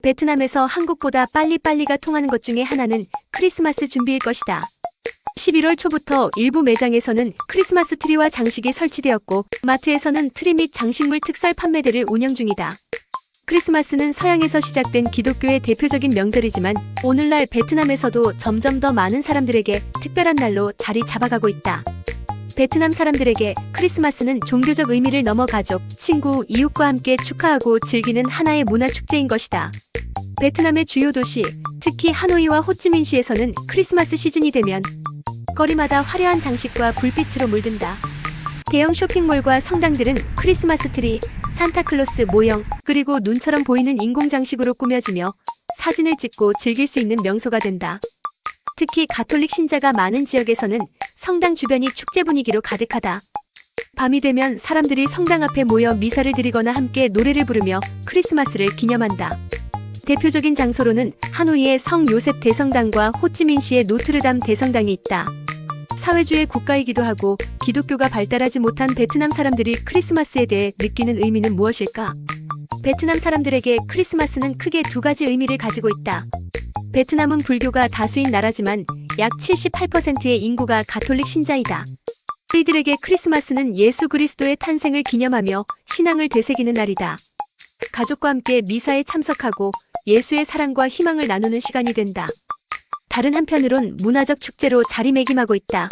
베트남에서 한국보다 빨리빨리가 통하는 것 중에 하나는 크리스마스 준비일 것이다. 11월 초부터 일부 매장에서는 크리스마스 트리와 장식이 설치되었고 마트에서는 트리 및 장식물 특설 판매대를 운영 중이다. 크리스마스는 서양에서 시작된 기독교의 대표적인 명절이지만 오늘날 베트남에서도 점점 더 많은 사람들에게 특별한 날로 자리 잡아가고 있다. 베트남 사람들에게 크리스마스는 종교적 의미를 넘어 가족, 친구, 이웃과 함께 축하하고 즐기는 하나의 문화 축제인 것이다. 베트남의 주요 도시, 특히 하노이와 호찌민시에서는 크리스마스 시즌이 되면 거리마다 화려한 장식과 불빛으로 물든다. 대형 쇼핑몰과 성당들은 크리스마스 트리, 산타클로스 모형, 그리고 눈처럼 보이는 인공장식으로 꾸며지며 사진을 찍고 즐길 수 있는 명소가 된다. 특히 가톨릭 신자가 많은 지역에서는 성당 주변이 축제 분위기로 가득하다. 밤이 되면 사람들이 성당 앞에 모여 미사를 드리거나 함께 노래를 부르며 크리스마스를 기념한다. 대표적인 장소로는 하노이의 성 요셉 대성당과 호찌민시의 노트르담 대성당이 있다. 사회주의 국가이기도 하고 기독교가 발달하지 못한 베트남 사람들이 크리스마스에 대해 느끼는 의미는 무엇일까? 베트남 사람들에게 크리스마스는 크게 두 가지 의미를 가지고 있다. 베트남은 불교가 다수인 나라지만 약 78%의 인구가 가톨릭 신자이다. 이들에게 크리스마스는 예수 그리스도의 탄생을 기념하며 신앙을 되새기는 날이다. 가족과 함께 미사에 참석하고 예수의 사랑과 희망을 나누는 시간이 된다. 다른 한편으론 문화적 축제로 자리매김하고 있다.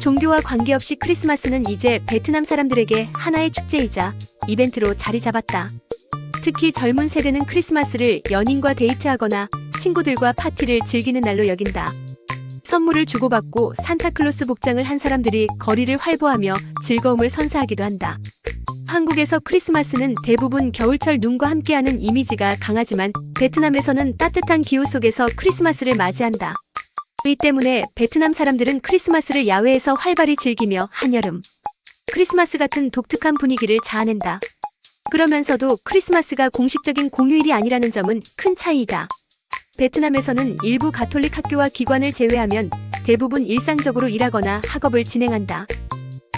종교와 관계없이 크리스마스는 이제 베트남 사람들에게 하나의 축제이자 이벤트로 자리 잡았다. 특히 젊은 세대는 크리스마스를 연인과 데이트하거나 친구들과 파티를 즐기는 날로 여긴다. 선물을 주고받고 산타클로스 복장을 한 사람들이 거리를 활보하며 즐거움을 선사하기도 한다. 한국에서 크리스마스는 대부분 겨울철 눈과 함께하는 이미지가 강하지만 베트남에서는 따뜻한 기후 속에서 크리스마스를 맞이한다. 이 때문에 베트남 사람들은 크리스마스를 야외에서 활발히 즐기며 한여름 크리스마스 같은 독특한 분위기를 자아낸다. 그러면서도 크리스마스가 공식적인 공휴일이 아니라는 점은 큰 차이이다. 베트남에서는 일부 가톨릭 학교와 기관을 제외하면 대부분 일상적으로 일하거나 학업을 진행한다.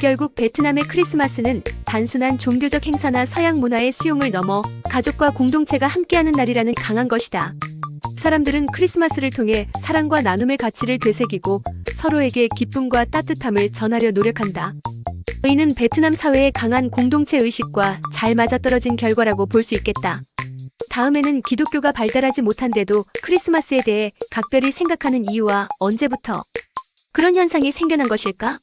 결국 베트남의 크리스마스는 단순한 종교적 행사나 서양 문화의 수용을 넘어 가족과 공동체가 함께하는 날이라는 강한 것이다. 사람들은 크리스마스를 통해 사랑과 나눔의 가치를 되새기고 서로에게 기쁨과 따뜻함을 전하려 노력한다. 이는 베트남 사회의 강한 공동체 의식과 잘 맞아떨어진 결과라고 볼 수 있겠다. 다음에는 기독교가 발달하지 못한데도 크리스마스에 대해 각별히 생각하는 이유와 언제부터 그런 현상이 생겨난 것일까?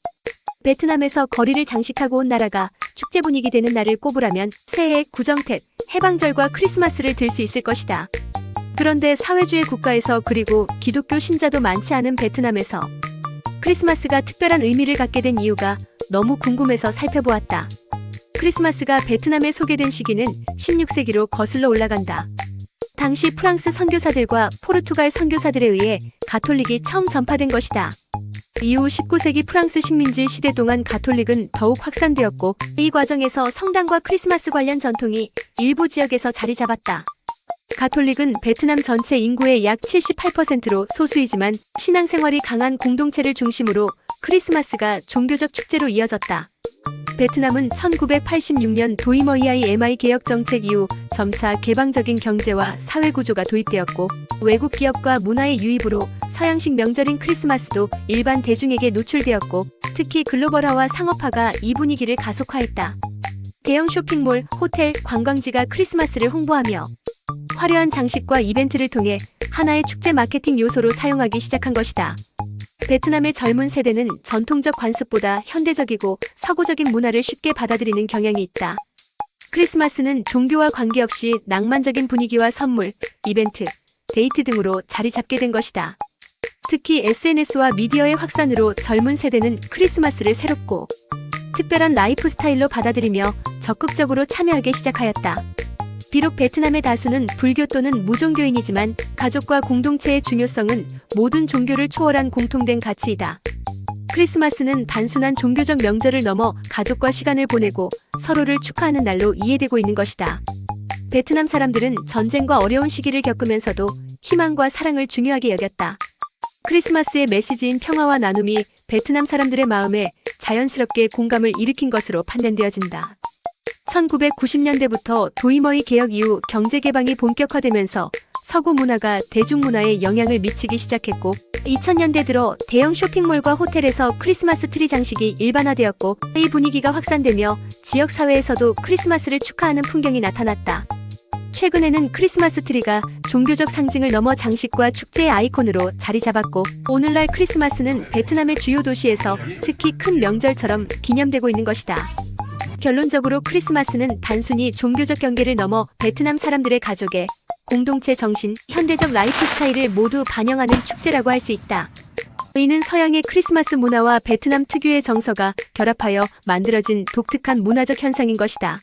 베트남에서 거리를 장식하고 온 나라가 축제 분위기 되는 날을 꼽으라면 새해, 구정택, 해방절과 크리스마스를 들 수 있을 것이다. 그런데 사회주의 국가에서 그리고 기독교 신자도 많지 않은 베트남에서 크리스마스가 특별한 의미를 갖게 된 이유가 너무 궁금해서 살펴보았다. 크리스마스가 베트남에 소개된 시기는 16세기로 거슬러 올라간다. 당시 프랑스 선교사들과 포르투갈 선교사들에 의해 가톨릭이 처음 전파된 것이다. 이후 19세기 프랑스 식민지 시대 동안 가톨릭은 더욱 확산되었고 이 과정에서 성당과 크리스마스 관련 전통이 일부 지역에서 자리 잡았다. 가톨릭은 베트남 전체 인구의 약 78%로 소수이지만 신앙생활이 강한 공동체를 중심으로 크리스마스가 종교적 축제로 이어졌다. 베트남은 1986년 도이머이아이 MI 개혁 정책 이후 점차 개방적인 경제와 사회 구조가 도입되었고 외국 기업과 문화의 유입으로 서양식 명절인 크리스마스도 일반 대중에게 노출되었고 특히 글로벌화와 상업화가 이 분위기를 가속화했다. 대형 쇼핑몰, 호텔, 관광지가 크리스마스를 홍보하며 화려한 장식과 이벤트를 통해 하나의 축제 마케팅 요소로 사용하기 시작한 것이다. 베트남의 젊은 세대는 전통적 관습보다 현대적이고 서구적인 문화를 쉽게 받아들이는 경향이 있다. 크리스마스는 종교와 관계없이 낭만적인 분위기와 선물, 이벤트, 데이트 등으로 자리 잡게 된 것이다. 특히 SNS와 미디어의 확산으로 젊은 세대는 크리스마스를 새롭고 특별한 라이프 스타일로 받아들이며 적극적으로 참여하기 시작하였다. 비록 베트남의 다수는 불교 또는 무종교인이지만 가족과 공동체의 중요성은 모든 종교를 초월한 공통된 가치이다. 크리스마스는 단순한 종교적 명절을 넘어 가족과 시간을 보내고 서로를 축하하는 날로 이해되고 있는 것이다. 베트남 사람들은 전쟁과 어려운 시기를 겪으면서도 희망과 사랑을 중요하게 여겼다. 크리스마스의 메시지인 평화와 나눔이 베트남 사람들의 마음에 자연스럽게 공감을 일으킨 것으로 판단되어진다. 1990년대부터 도이머이 개혁 이후 경제 개방이 본격화되면서 서구 문화가 대중문화에 영향을 미치기 시작했고 2000년대 들어 대형 쇼핑몰과 호텔에서 크리스마스 트리 장식이 일반화되었고 이 분위기가 확산되며 지역 사회에서도 크리스마스를 축하하는 풍경이 나타났다. 최근에는 크리스마스 트리가 종교적 상징을 넘어 장식과 축제의 아이콘으로 자리 잡았고 오늘날 크리스마스는 베트남의 주요 도시에서 특히 큰 명절처럼 기념되고 있는 것이다. 결론적으로 크리스마스는 단순히 종교적 경계를 넘어 베트남 사람들의 가족의 공동체 정신, 현대적 라이프 스타일을 모두 반영하는 축제라고 할 수 있다. 이는 서양의 크리스마스 문화와 베트남 특유의 정서가 결합하여 만들어진 독특한 문화적 현상인 것이다.